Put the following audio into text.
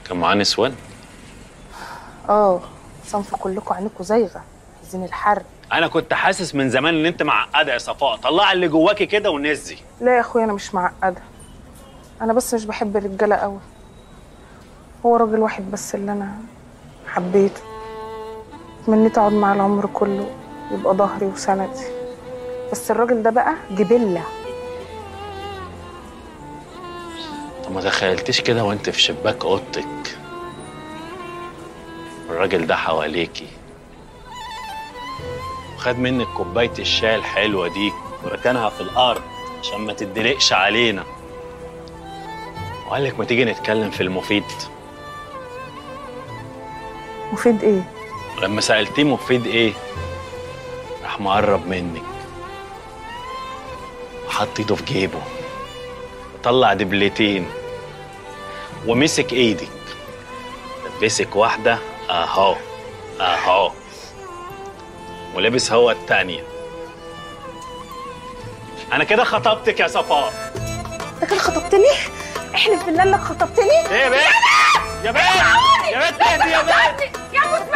كان معاه نسوان؟ صنف كلكم عينكم زايغه، عايزين الحرب. انا كنت حاسس من زمان ان انت معقده يا صفاء، طلعي اللي جواكي كده ونزي. لا يا اخويا، انا مش معقده، انا بس مش بحب الرجاله قوي. هو راجل واحد بس اللي انا حبيته، تمنيت اقعد معاه العمر كله، يبقى ظهري وسندي. بس الراجل ده بقى جبله. طب ما تخيلتيش كده وانت في شباك اوضتك الراجل ده حواليكي وخد منك كوبايه الشاي الحلوه دي وركنها في الارض عشان ما تدلقش علينا، وقال لك ما تيجي نتكلم في المفيد؟ مفيد ايه؟ ولما سالتيه مفيد ايه راح مقرب منك وحط ايده في جيبه وطلع دبلتين ومسك ايدك، لبسك واحده اهو اهو، ولبس هو التانية. انا كده خطبتك يا صفاء. انت كده خطبتني؟ احلف بالله انك خطبتني. ايه يا بنت؟ يا بنت يا بنت اهدي يا بنت. يا ابو